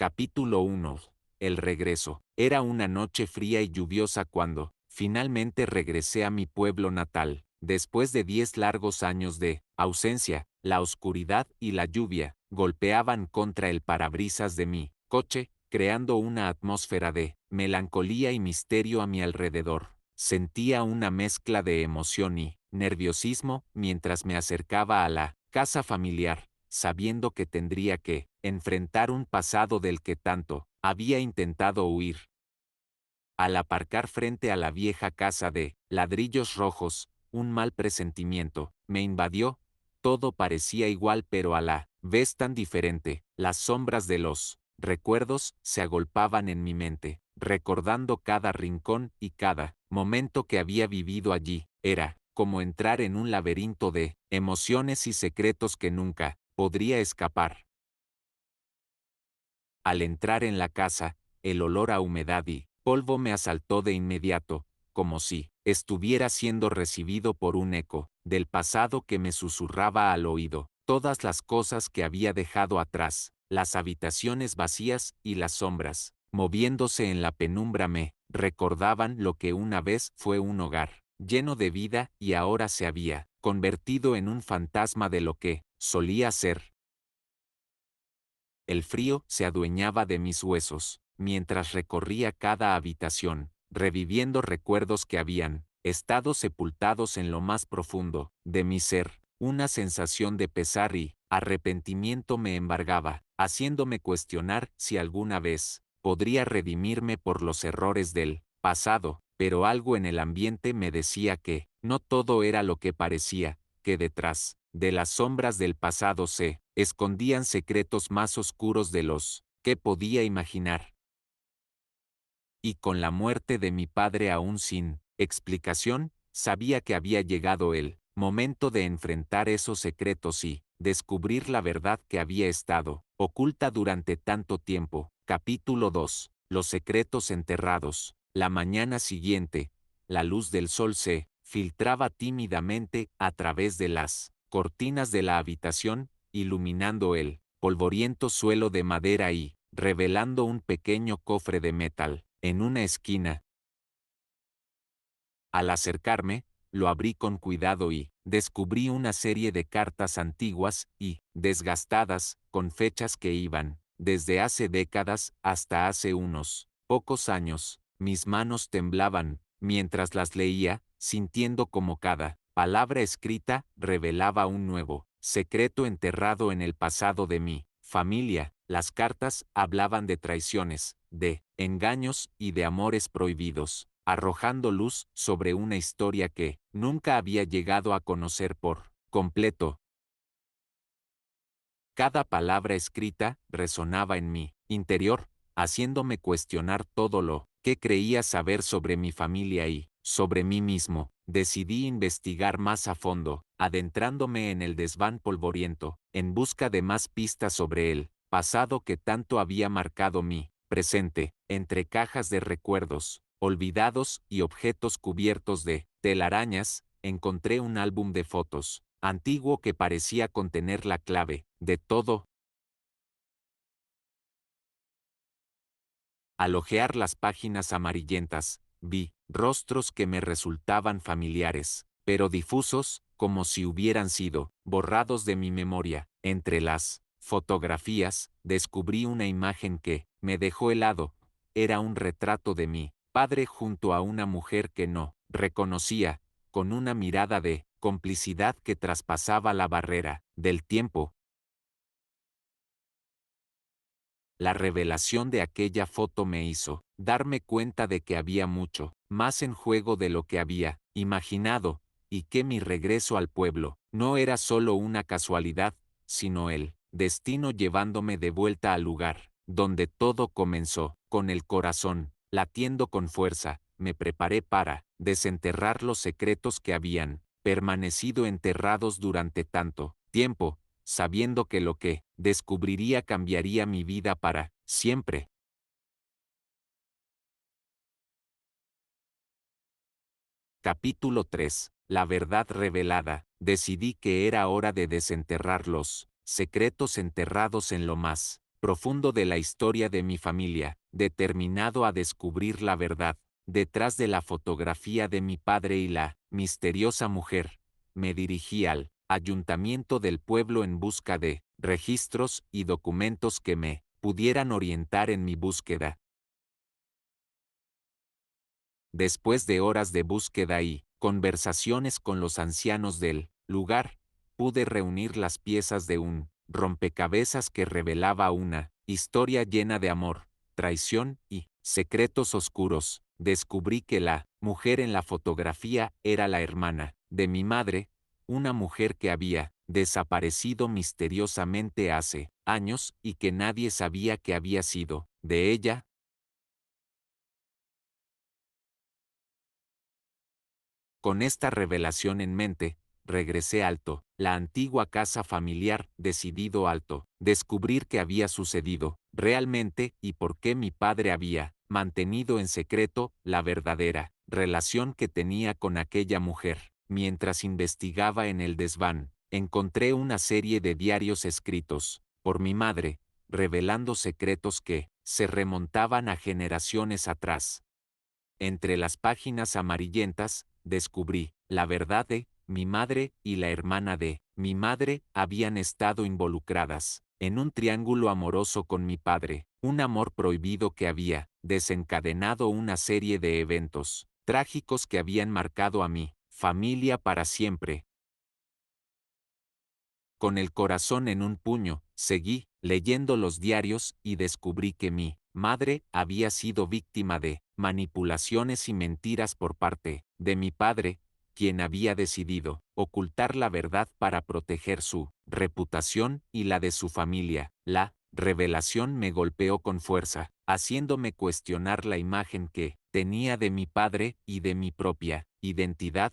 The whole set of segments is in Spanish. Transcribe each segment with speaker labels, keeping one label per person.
Speaker 1: Capítulo 1. El regreso. Era una noche fría y lluviosa cuando, finalmente regresé a mi pueblo natal. Después de 10 largos años de ausencia, la oscuridad y la lluvia golpeaban contra el parabrisas de mi coche, creando una atmósfera de melancolía y misterio a mi alrededor. Sentía una mezcla de emoción y nerviosismo mientras me acercaba a la casa familiar, sabiendo que tendría que enfrentar un pasado del que tanto había intentado huir. Al aparcar frente a la vieja casa de ladrillos rojos, un mal presentimiento me invadió. Todo parecía igual pero a la vez tan diferente. Las sombras de los recuerdos se agolpaban en mi mente, recordando cada rincón y cada momento que había vivido allí. Era como entrar en un laberinto de emociones y secretos que nunca podría escapar. Al entrar en la casa, el olor a humedad y polvo me asaltó de inmediato, como si estuviera siendo recibido por un eco del pasado que me susurraba al oído todas las cosas que había dejado atrás, las habitaciones vacías y las sombras, moviéndose en la penumbra me recordaban lo que una vez fue un hogar, lleno de vida y ahora se había convertido en un fantasma de lo que solía ser. El frío se adueñaba de mis huesos, mientras recorría cada habitación, reviviendo recuerdos que habían estado sepultados en lo más profundo de mi ser. Una sensación de pesar y arrepentimiento me embargaba, haciéndome cuestionar si alguna vez podría redimirme por los errores del pasado, pero algo en el ambiente me decía que no todo era lo que parecía, que detrás de las sombras del pasado se escondían secretos más oscuros de los que podía imaginar. Y con la muerte de mi padre aún sin explicación, sabía que había llegado el momento de enfrentar esos secretos y descubrir la verdad que había estado oculta durante tanto tiempo. Capítulo 2. Los secretos enterrados. La mañana siguiente, la luz del sol se filtraba tímidamente a través de las cortinas de la habitación, iluminando el polvoriento suelo de madera y revelando un pequeño cofre de metal en una esquina. Al acercarme, lo abrí con cuidado y descubrí una serie de cartas antiguas y desgastadas, con fechas que iban desde hace décadas hasta hace unos pocos años. Mis manos temblaban mientras las leía, sintiendo como cada palabra escrita revelaba un nuevo secreto enterrado en el pasado de mi familia. Las cartas hablaban de traiciones, de engaños y de amores prohibidos, arrojando luz sobre una historia que nunca había llegado a conocer por completo. Cada palabra escrita resonaba en mi interior, haciéndome cuestionar todo lo que creía saber sobre mi familia y sobre mí mismo. Decidí investigar más a fondo, adentrándome en el desván polvoriento, en busca de más pistas sobre el pasado que tanto había marcado mi presente. Entre cajas de recuerdos olvidados y objetos cubiertos de telarañas, encontré un álbum de fotos antiguo que parecía contener la clave de todo. Al hojear las páginas amarillentas, vi rostros que me resultaban familiares, pero difusos, como si hubieran sido borrados de mi memoria. Entre las fotografías, descubrí una imagen que me dejó helado. Era un retrato de mi padre junto a una mujer que no reconocía, con una mirada de complicidad que traspasaba la barrera del tiempo. La revelación de aquella foto me hizo darme cuenta de que había mucho más en juego de lo que había imaginado, y que mi regreso al pueblo no era solo una casualidad, sino el destino llevándome de vuelta al lugar donde todo comenzó. Con el corazón latiendo con fuerza, me preparé para desenterrar los secretos que habían permanecido enterrados durante tanto tiempo, sabiendo que lo que descubriría cambiaría mi vida para siempre. Capítulo 3. La verdad revelada. Decidí que era hora de desenterrar los secretos enterrados en lo más profundo de la historia de mi familia, determinado a descubrir la verdad. Detrás de la fotografía de mi padre y la misteriosa mujer, me dirigí al ayuntamiento del pueblo en busca de registros y documentos que me pudieran orientar en mi búsqueda. Después de horas de búsqueda y conversaciones con los ancianos del lugar, pude reunir las piezas de un rompecabezas que revelaba una historia llena de amor, traición y secretos oscuros. Descubrí que la mujer en la fotografía era la hermana de mi madre, una mujer que había desaparecido misteriosamente hace años y que nadie sabía que había sido de ella. Con esta revelación en mente, regresé alto, la antigua casa familiar, decidido alto, descubrir qué había sucedido, realmente, y por qué mi padre había mantenido en secreto la verdadera relación que tenía con aquella mujer. Mientras investigaba en el desván, encontré una serie de diarios escritos por mi madre, revelando secretos que se remontaban a generaciones atrás. Entre las páginas amarillentas, descubrí la verdad de mi madre y la hermana de mi madre habían estado involucradas en un triángulo amoroso con mi padre, un amor prohibido que había desencadenado una serie de eventos trágicos que habían marcado a mi familia para siempre. Con el corazón en un puño, seguí leyendo los diarios y descubrí que mi madre había sido víctima de manipulaciones y mentiras por parte de mi padre, quien había decidido ocultar la verdad para proteger su reputación y la de su familia. La revelación me golpeó con fuerza, haciéndome cuestionar la imagen que tenía de mi padre y de mi propia identidad.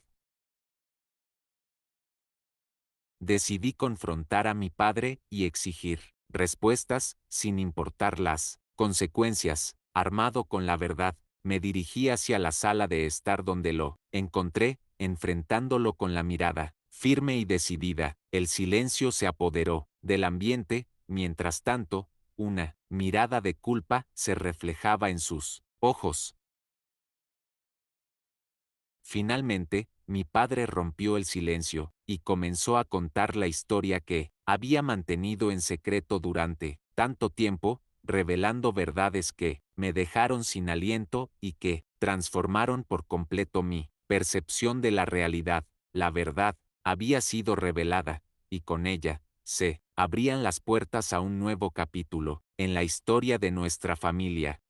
Speaker 1: Decidí confrontar a mi padre y exigir respuestas, sin importar las consecuencias. Armado con la verdad, me dirigí hacia la sala de estar donde lo encontré, enfrentándolo con la mirada firme y decidida. El silencio se apoderó del ambiente, mientras tanto, una mirada de culpa se reflejaba en sus ojos. Finalmente, mi padre rompió el silencio y comenzó a contar la historia que había mantenido en secreto durante tanto tiempo, revelando verdades que me dejaron sin aliento y que transformaron por completo mi percepción de la realidad. La verdad había sido revelada, y con ella se abrían las puertas a un nuevo capítulo en la historia de nuestra familia.